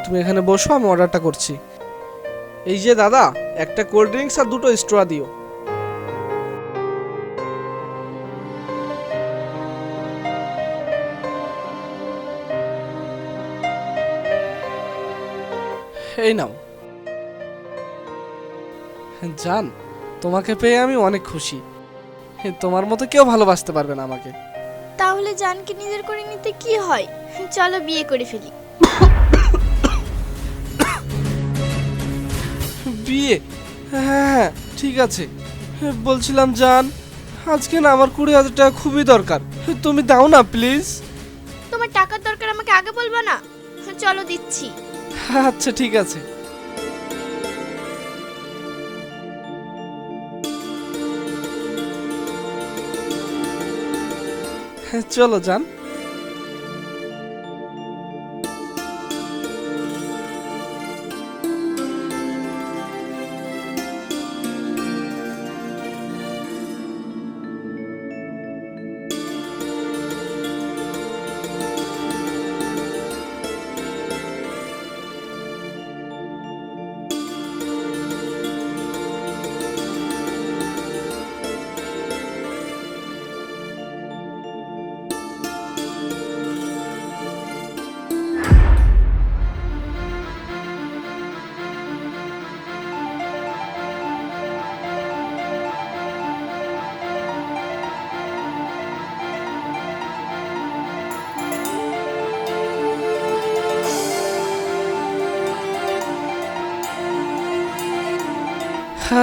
তুমি এখানে বসো, আমি অর্ডারটা করছি। এই যে দাদা, একটা কোল্ড ড্রিঙ্কস আর দুটো স্ট্র দিও। এই নাও। জান, তোমাকে পেয়ে আমি অনেক খুশি। তোমার মতো কেউ ভালোবাসতে পারবে না আমাকে। তাহলে জানকে নিজের করে নিতে কি হয়, চলো বিয়ে করে ফেলি। বিয়ে? হ্যাঁ, ঠিক আছে। বলছিলাম জান, আজকে না আমার 20,000 টাকা খুবই দরকার, তুমি দাও না প্লিজ। তোমার টাকার দরকার আমাকে আগে বলবা না? চলো দিচ্ছি। আচ্ছা ঠিক আছে। চলো জান।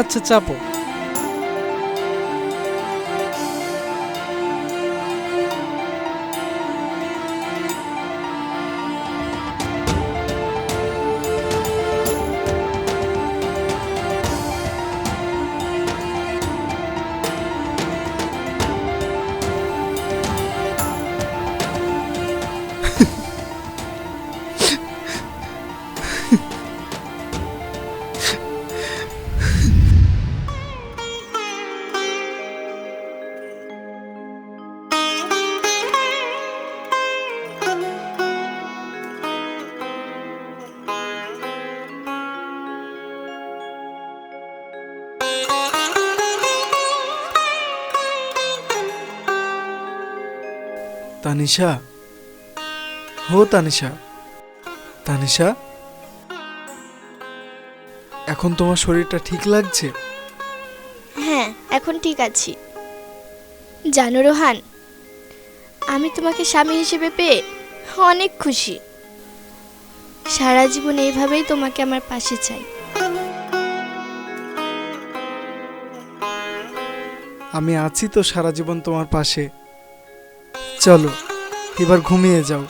আচ্ছা চাপো। তানিশা, হো তানিশা, তানিশা, এখন তোমার শরীরটা ঠিক লাগছে? হ্যাঁ, এখন ঠিক আছি। জানো রোহান, আমি তোমাকে স্বামী হিসেবে পেয়ে অনেক খুশি। সারা জীবন এইভাবেই তোমাকে আমার পাশে চাই। আমি আছি তো সারা জীবন তোমার পাশে। চলো এবার ঘুমিয়ে যাও।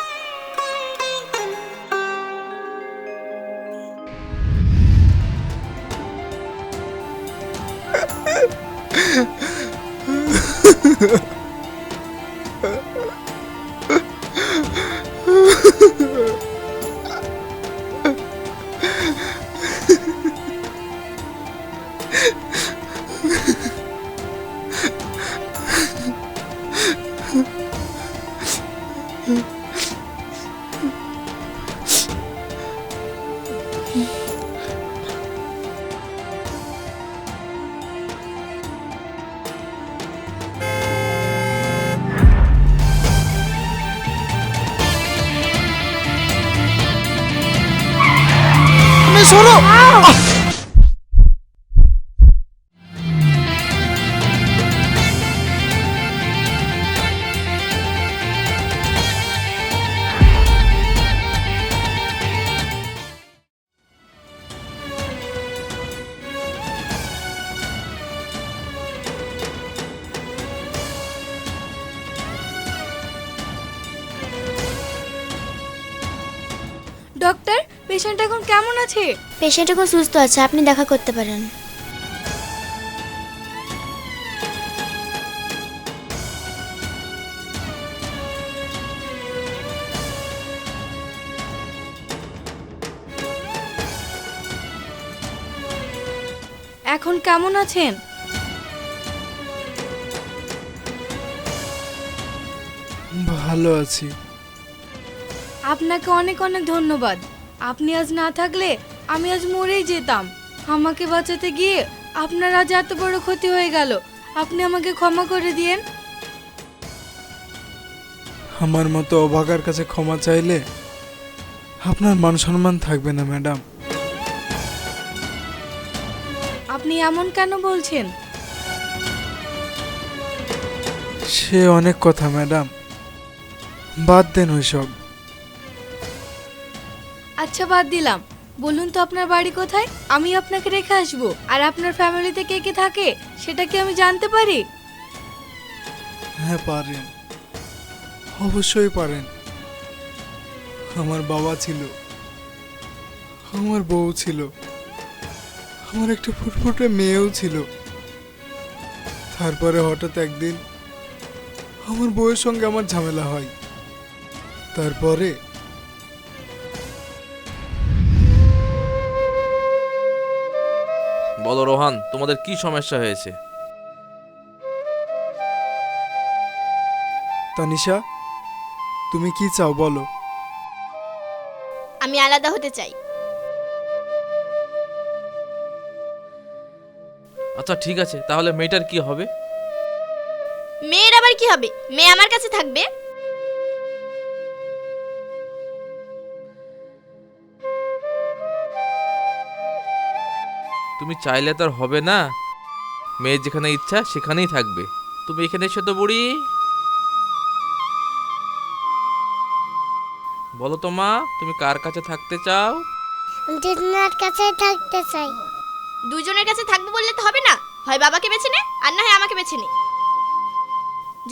সরো। ডক্টর, পেশেন্ট এখন কেমন আছে? পেশেন্ট এখন সুস্থ আছে, আপনি দেখা করতে পারেন। এখন কেমন আছেন? ভালো আছি। আপনাকে অনেক অনেক ধন্যবাদ। আপনি আজ না থাকলে আমি আজ মরেই যেতাম। আমাকে বাঁচাতে গিয়ে আপনার আজ এত বড় ক্ষতি হয়ে গেল। আপনি আমাকে ক্ষমা করে দিয়েন। আমার মতো অভাগার কাছে ক্ষমা চাইলে আপনার মান সম্মান থাকবে না ম্যাডাম। আপনি এমন কেন বলছেন? সে অনেক কথা ম্যাডাম, বাদ দেন ওইসব। আচ্ছা বাদ দিলাম, বলুন তো আপনার বাড়ি কোথায়? আমি আপনাকে রেখে আসবো। আর আপনার ফ্যামিলিতে কে কে থাকে সেটা কি আমি জানতে পারি? হ্যাঁ পারেন, অবশ্যই পারেন। আমার বাবা ছিল, আমার বউ ছিল, আমার একটা ফুটফুটে মেয়েও ছিল। তারপরে হঠাৎ একদিন আমার বউয়ের সঙ্গে আমার ঝামেলা হয়। তারপরে বলো রোহান, তোমাদের কি সমস্যা হয়েছে? তানিশা, তুমি কি চাও বলো? আমি আলাদা হতে চাই। আচ্ছা ঠিক আছে, তাহলে মেয়েটার কি হবে? মেয়ের আবার কি হবে? মেয়ে আমার কাছে থাকবে। তুমি চাইলে তো আর হবে না। মেয়ের যেখানে ইচ্ছা সেখানেই থাকবে। তুমি এখানে এসো তো বুড়ি। বলো তো মা, তুমি কার কাছে থাকতে চাও? দিদিনার কাছে থাকতে চাই। দুজনের কাছে থাকবে বললে তো হবে না। হয় বাবাকে বেছে নে, আর না হয় আমাকে বেছে নে।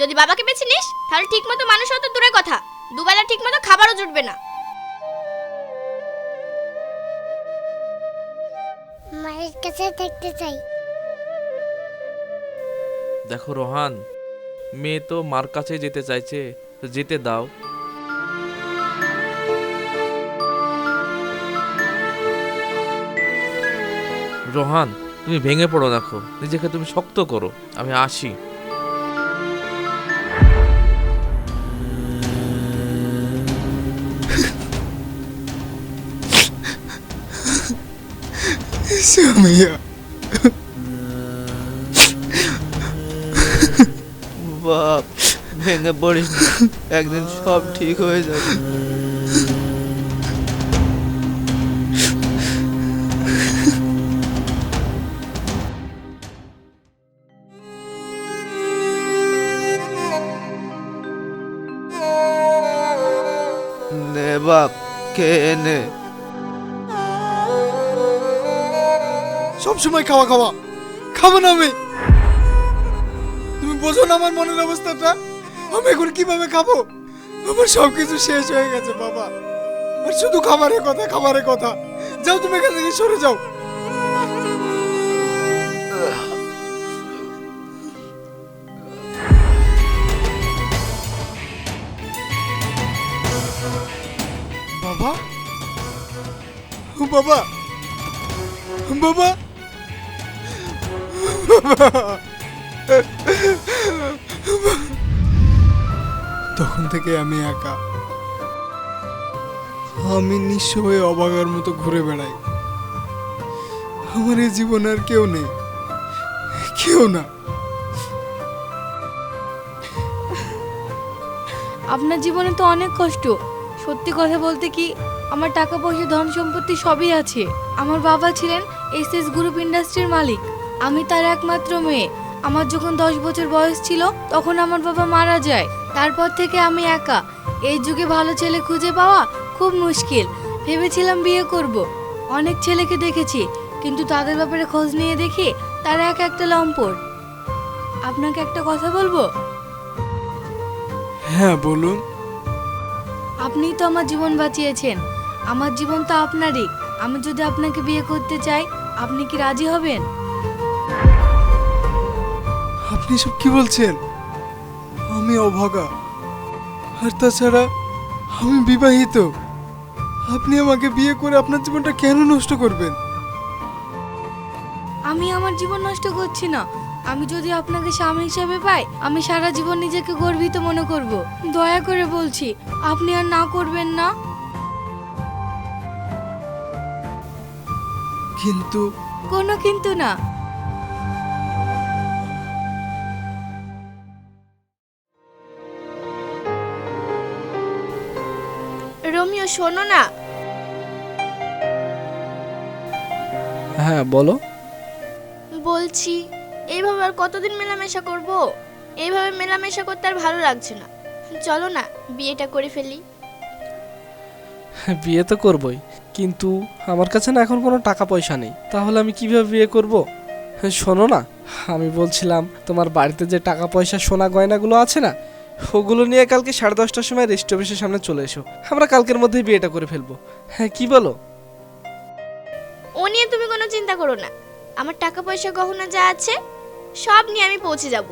যদি বাবাকে বেছে নিস তাহলে ঠিকমতো মানুষ হতো দূরের কথা, দুবেলা ঠিকমতো খাবারও জুটবে না। মায়ের কাছে থাকতে চাই। দেখো রোহান, মেয়ে তো মার কাছে যেতে চাইছে, তো যেতে দাও। রোহান, তুমি ভেঙে পড়ো দেখো, নিজেকে তুমি শক্ত করো। আমি আসি। সামিয়া, বাপ, ভেঙে পড়িস না, একদিন সব ঠিক হয়ে যাবে। নে বাপ, কে নে। সবসময় খাওয়া খাওয়া খাবো না আমি। তুমি বোঝো না আমার মনের অবস্থাটা? আমি এখন কিভাবে খাবো? আমার সবকিছু শেষ হয়ে গেছে বাবা। আর শুধু খাবারের কথা, খাবারের কথা। যাও তুমি এখান থেকে সরে যাও। বাবা, ও বাবা, বাবা, তখন থেকে আমি একা, আমি নিঃস্ব হয়ে অবাগার মতো ঘুরে বেড়াই। আমার এই জীবনে আর কেউ নেই, কেউ না। আপনার জীবনে তো অনেক কষ্ট। সত্যি কথা বলতে কি, আমার টাকা পয়সা ধন সম্পত্তি সবই আছে। আমার বাবা ছিলেন এসএস গ্রুপ ইন্ডাস্ট্রির মালিক। আমি তার একমাত্র মেয়ে। আমার যখন 10 বছর বয়স ছিল তখন আমার বাবা মারা যায়। তারপর থেকে আমি একা। এই যুগে ভালো ছেলে খুঁজে পাওয়া খুব মুশকিল। ভেবেছিলাম বিয়ে করব। অনেক ছেলেকে দেখেছি, কিন্তু তাদের ব্যাপারে খোঁজ নিয়ে দেখি তারা এক একটা লম্পট। আপনাকে একটা কথা বলবো? হ্যাঁ বলুন। আপনিই তো আমার জীবন বাঁচিয়েছেন। আমার জীবন তো আপনারই। আমি যদি আপনাকে বিয়ে করতে চাই, আপনি কি রাজি হবেন? আপনি সব কি বলছেন? আমি অভাগা, আর তাছাড়া আমি বিবাহিত। আপনি আমাকে বিয়ে করে আপনার জীবনটা কেন নষ্ট করবেন? আমি আমার জীবন নষ্ট করছি না। আমি যদি আপনাকে স্বামী হিসেবে পাই, আমি সারা জীবন নিজেকে গর্বিত মনে করব। দয়া করে বলছি, আপনি আর না করবেন না। কিন্তু কোনো কিন্তু না। রোমিও শোনো না, হ্যাঁ বলো। বলছি এইভাবে আর কতদিন মেলামেশা করব? এইভাবে মেলামেশা করতে আর ভালো লাগছে না। চলো না বিয়েটা করে ফেলি। বিয়ে তো করবই, কিন্তু আমার কাছে না এখন কোনো টাকা পয়সা নেই, তাহলে আমি কিভাবে বিয়ে করব? শোনো না, আমি বলছিলাম তোমার বাড়িতে যে টাকা পয়সা সোনা গয়নাগুলো আছে না, ওগুলো নিয়ে কালকে 10:30টার সময় রেস্ট অফিসের সামনে চলে এসো। আমরা কালকের মধ্যেই বিয়েটা করে ফেলবো। হ্যাঁ কি বলো? ও নিয়ে তুমি কোনো চিন্তা করো না, আমার টাকা পয়সা গহনা যা আছে সব নিয়ে আমি পৌঁছে যাব।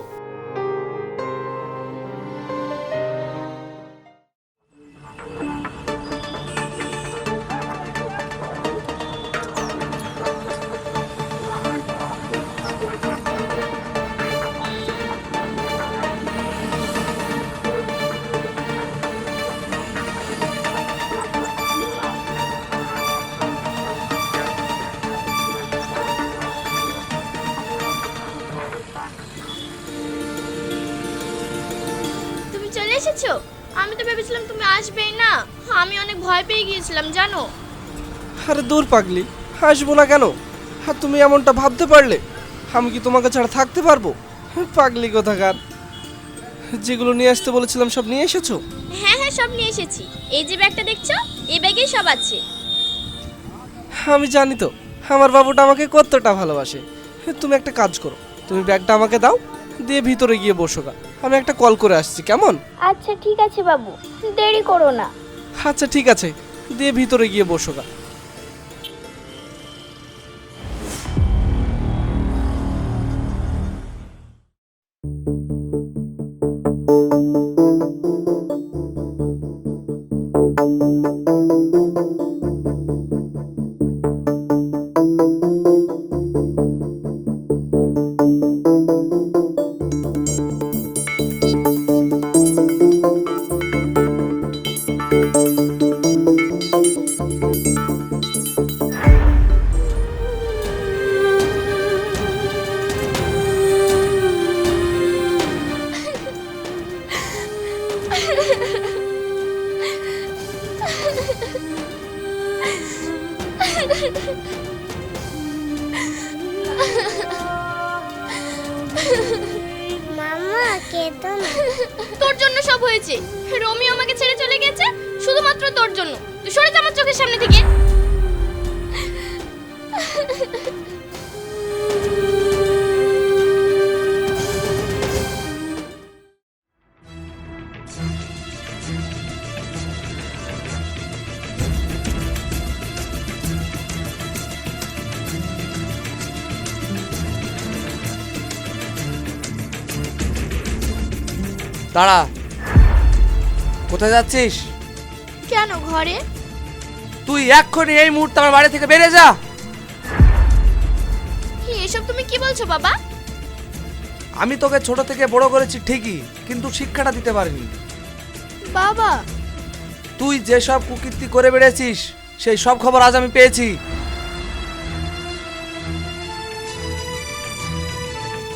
তুমি চলে এসেছো? আমি তো ভেবেছিলাম তুমি আসবেই না, আমি অনেক ভয় পেয়ে গিয়েছিলাম জানো। আরে দূর পাগলি, আসবো না কেন? আর তুমি এমনটা ভাবতে পারলে? আমি কি তোমাকে ছাড়া থাকতে পারবো? পাগলি কোথাকার। যেগুলো নিয়ে আসতে বলেছিলাম সব নিয়ে এসেছো? হ্যাঁ হ্যাঁ সব নিয়ে এসেছি, এই যে ব্যাগটা দেখছো এই ব্যাগেই সব আছে। আমি জানি তো আমার বাবুটা আমাকে কতটা ভালোবাসে। তুমি একটা কাজ করো, তুমি ব্যাগটা আমাকে দাও, দিয়ে ভিতরে গিয়ে বসো গা। আমি একটা কল করে আসছি, কেমন? আচ্ছা ঠিক আছে বাবু, দেরি করো না। আচ্ছা ঠিক আছে, দিয়ে ভিতরে গিয়ে বসো গা। মামা কেঁদো না। তোর জন্য সব হয়েছে, রোমিও আমাকে ছেড়ে চলে গেছে শুধুমাত্র তোর জন্য। তুই সরে যা আমার চোখের সামনে থেকে। দাঁড়া, কোথায় যাচ্ছিস? কেন ঘরে? তুই এক্ষুনি এই মুহূর্তে আমার বাড়ি থেকে বেরিয়ে যা। এসব তুমি কি বলছো বাবা? আমি তোকে ছোট থেকে বড় করেছি ঠিকই, কিন্তু শিক্ষাটা দিতে পারিনি। বাবা তুই যেসব কুকীর্তি করে বেড়েছিস সেই সব খবর আজ আমি পেয়েছি।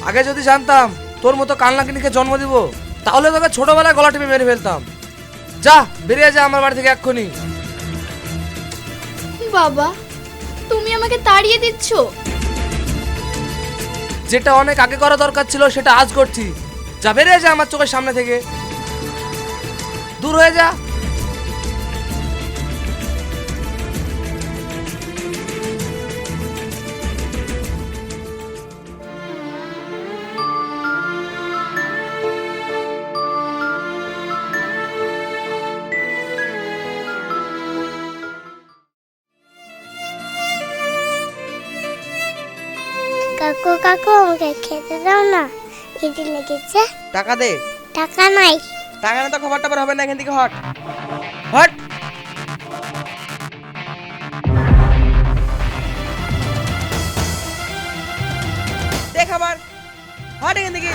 আগে যদি জানতাম তোর মতো কান্নাকিনিকে জন্ম দিব, তাহলে তোকে ছোটবেলায় গলা টিপে মেরে ফেলতাম। যা, বেরিয়ে যা আমার বাড়ি থেকে এক্ষুনি। বাবা তুমি আমাকে তাড়িয়ে দিচ্ছ? যেটা অনেক আগে করা দরকার ছিল সেটা আজ করছি। যা, বেরিয়ে যা আমার চোখের সামনে থেকে, দূর হয়ে যা। কাকু কাকু আমাকে খেতে দাও না, খিদে লেগেছে। টাকা দে। টাকা নাই। টাকা না তো খবর টবর হবে না, এখান থেকে হট হট। দেখ আবার, হট এখান থেকে।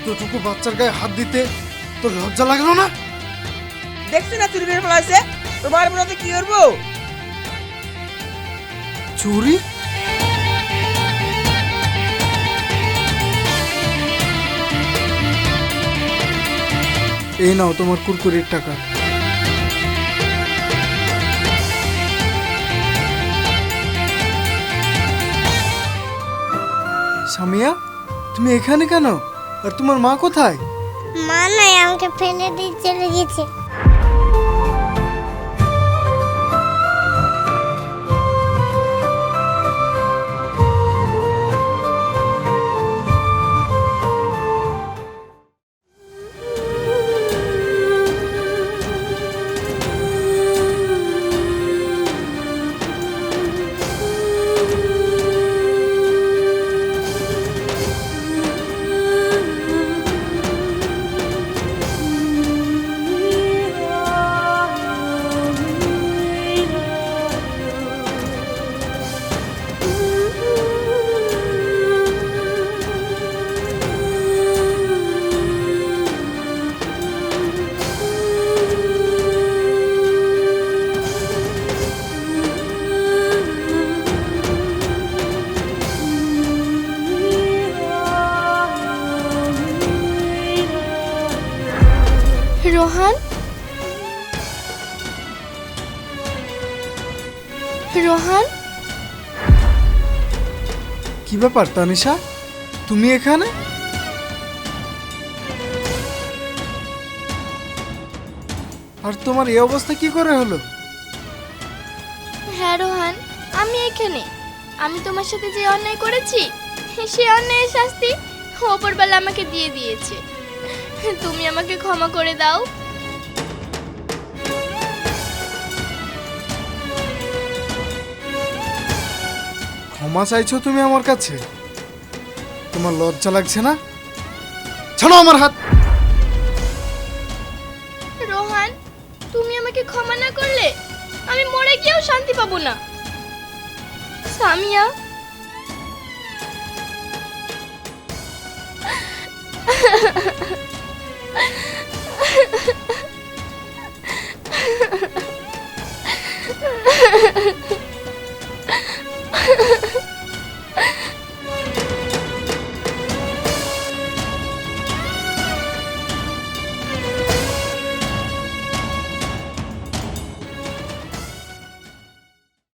তোর ছোটটুকু বাচ্চার গায়ে হাত দিতে তোর লজ্জা লাগলো না? দেখছি না চুরি করে ফেলাইছে, তোমার মনে কি করবো? চুরি? এই নাও তোমার কুরকুরির টাকা। সামিয়া, তুমি এখানে কেন? আর তোমার মা কোথায়? মা নাই, আমাকে ফেলে দিয়ে চলে গেছে। রোহান, রোহান, কি ব্যাপার তানিশা, তুমি এখানে? আর তোমার এই অবস্থা কি করে হলো? হ্যাঁ রোহান, আমি এখানে। আমি তোমার সাথে যে অন্যায় করেছি সে অন্যায়ের শাস্তি ওপরবেলা আমাকে দিয়ে দিয়েছে। তুমি আমাকে ক্ষমা করে দাও। ক্ষমা চাইছো তুমি আমার কাছে? তোমার লজ্জা লাগছে না? ছাড়ো আমার হাত। রোহান, তুমি আমাকে ক্ষমা না করলে আমি মরে গিয়েও শান্তি পাবো না। সামিয়া,